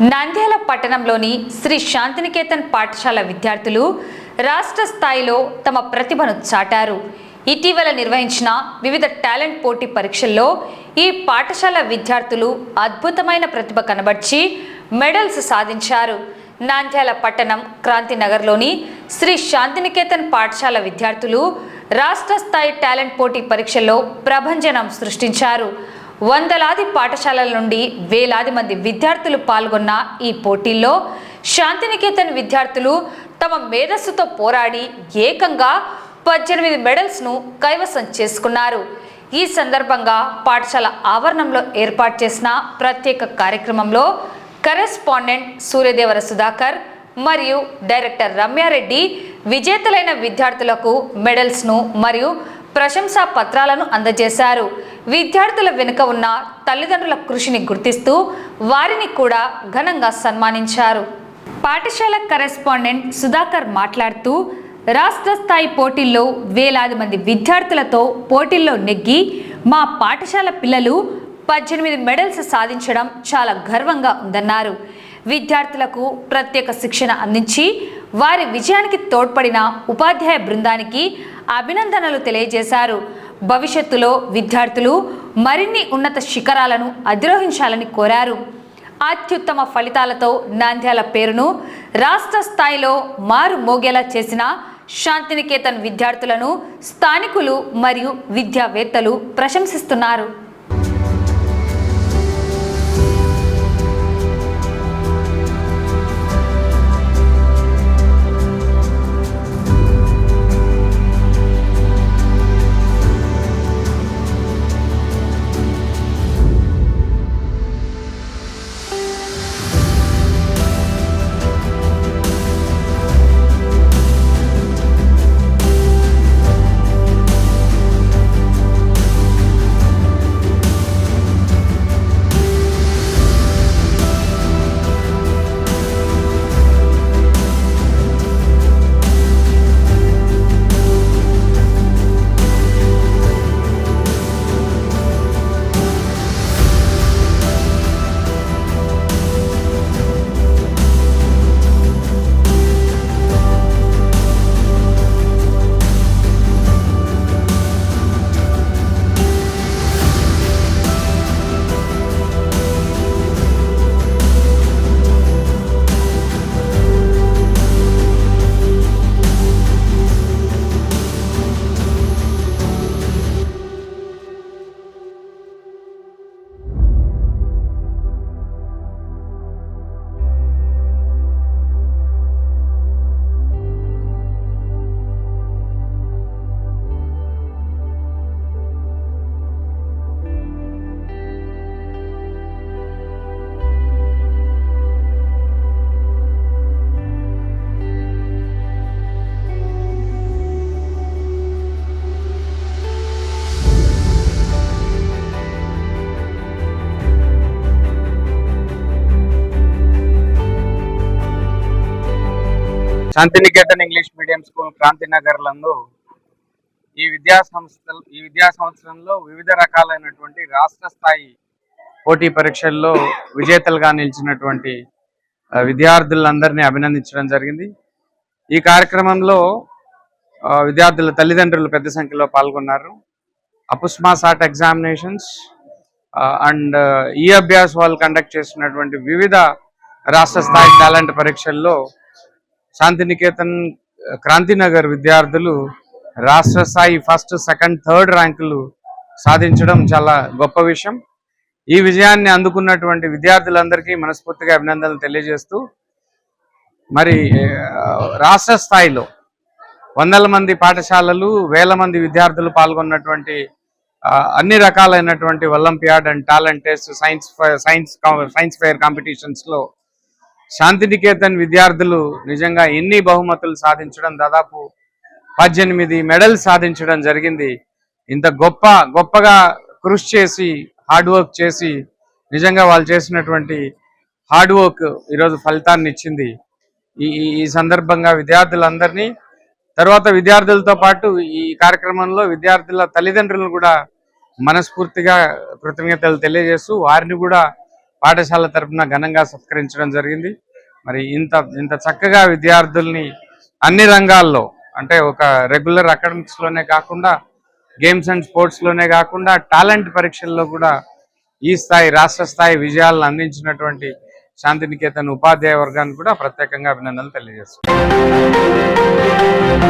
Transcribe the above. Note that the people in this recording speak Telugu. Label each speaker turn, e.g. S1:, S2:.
S1: నంద్యాల పట్టణంలోని శ్రీ శాంతినికేతన్ పాఠశాల విద్యార్థులు రాష్ట్ర స్థాయిలో తమ ప్రతిభను చాటారు. ఇటీవల నిర్వహించిన వివిధ టాలెంట్ పోటీ పరీక్షల్లో ఈ పాఠశాల విద్యార్థులు అద్భుతమైన ప్రతిభ కనబర్చి మెడల్స్ సాధించారు. నంద్యాల పట్టణం క్రాంతినగర్లోని శ్రీ శాంతినికేతన్ పాఠశాల విద్యార్థులు రాష్ట్ర స్థాయి టాలెంట్ పోటీ పరీక్షల్లో ప్రభంజనం సృష్టించారు. వందలాది పాఠశాలల నుండి వేలాది మంది విద్యార్థులు పాల్గొన్న ఈ పోటీల్లో శాంతినికేతన్ విద్యార్థులు తమ మేధస్సుతో పోరాడి ఏకంగా 18 మెడల్స్ను కైవసం చేసుకున్నారు. ఈ సందర్భంగా పాఠశాల ఆవరణంలో ఏర్పాటు చేసిన ప్రత్యేక కార్యక్రమంలో కరెస్పాండెంట్ సూర్యదేవర సుధాకర్ మరియు డైరెక్టర్ రమ్యారెడ్డి విజేతలైన విద్యార్థులకు మెడల్స్ను మరియు ప్రశంసా పత్రాలను అందజేశారు. విద్యార్థుల వెనుక ఉన్న తల్లిదండ్రుల కృషిని గుర్తిస్తూ వారిని కూడా ఘనంగా సన్మానించారు. పాఠశాల కరెస్పాండెంట్ సుధాకర్ మాట్లాడుతూ, రాష్ట్ర స్థాయి పోటీల్లో వేలాది మంది విద్యార్థులతో పోటీల్లో నెగ్గి మా పాఠశాల పిల్లలు 18 మెడల్స్ సాధించడం చాలా గర్వంగా ఉందన్నారు. విద్యార్థులకు ప్రత్యేక శిక్షణ అందించి వారి విజయానికి తోడ్పడిన ఉపాధ్యాయ బృందానికి అభినందనలు తెలియజేశారు. భవిష్యత్తులో విద్యార్థులు మరిన్ని ఉన్నత శిఖరాలను అధిరోహించాలని కోరారు. అత్యుత్తమ ఫలితాలతో నంద్యాల పేరును రాష్ట్ర స్థాయిలో మారు మోగేలా చేసిన శాంతినికేతన్ విద్యార్థులను స్థానికులు మరియు విద్యావేత్తలు ప్రశంసిస్తున్నారు.
S2: Shantiniketan English medium school Krantinagar లందు ఈ విద్యా సంవత్సరంలో వివిధ రకాలైనటువంటి రాష్ట్ర స్థాయి పోటీ పరీక్షల్లో విజేతలుగా నిలిచినటువంటి విద్యార్థులందరినీ అభినందించడం జరిగింది. ఈ కార్యక్రమంలో విద్యార్థుల తల్లిదండ్రులు పెద్ద సంఖ్యలో పాల్గొన్నారు. అపుస్మా సాట్ ఎగ్జామినేషన్స్ అండ్ ఈ అభ్యాస్ వాళ్ళు కండక్ట్ చేసినటువంటి వివిధ రాష్ట్ర స్థాయి టాలెంట్ పరీక్షల్లో శాంతినికేతన్ క్రాంతినగర్ విద్యార్థులు రాష్ట్ర స్థాయి ఫస్ట్, సెకండ్, థర్డ్ ర్యాంకులు సాధించడం చాలా గొప్ప విషయం. ఈ విజయాన్ని అందుకున్నటువంటి విద్యార్థులందరికీ మనస్ఫూర్తిగా అభినందనలు తెలియజేస్తూ, మరి రాష్ట్ర స్థాయిలో వందల మంది పాఠశాలలు, వేల మంది విద్యార్థులు పాల్గొన్నటువంటి అన్ని రకాలైనటువంటి olympiad and talent test, science fair కాంపిటీషన్స్లో శాంతినికేతన్ విద్యార్థులు నిజంగా ఎన్ని బహుమతులు సాధించడం, దాదాపు 18 మెడల్స్ సాధించడం జరిగింది. ఇంత గొప్పగా కృషి చేసి, హార్డ్ వర్క్ చేసి, నిజంగా వాళ్ళు చేసినటువంటి హార్డ్ వర్క్ ఈరోజు ఫలితాన్ని ఇచ్చింది. ఈ సందర్భంగా విద్యార్థులందరినీ, తర్వాత విద్యార్థులతో పాటు ఈ కార్యక్రమంలో విద్యార్థుల తల్లిదండ్రులను కూడా మనస్ఫూర్తిగా కృతజ్ఞతలు తెలియజేస్తూ, వారిని కూడా పాఠశాల తరపున ఘనంగా సత్కరించడం జరిగింది. మరి ఇంత చక్కగా విద్యార్థుల్ని అన్ని రంగాల్లో అంటే ఒక రెగ్యులర్ అకాడమిక్స్ లోనే కాకుండా గేమ్స్ అండ్ స్పోర్ట్స్ లోనే కాకుండా టాలెంట్ పరీక్షల్లో కూడా ఈ స్థాయి రాష్ట్ర స్థాయి విజయాలను అందించినటువంటి శాంతినికేతన్ ఉపాధ్యాయ వర్గానికి కూడా ప్రత్యేకంగా అభినందనలు తెలియజేస్తున్నాను.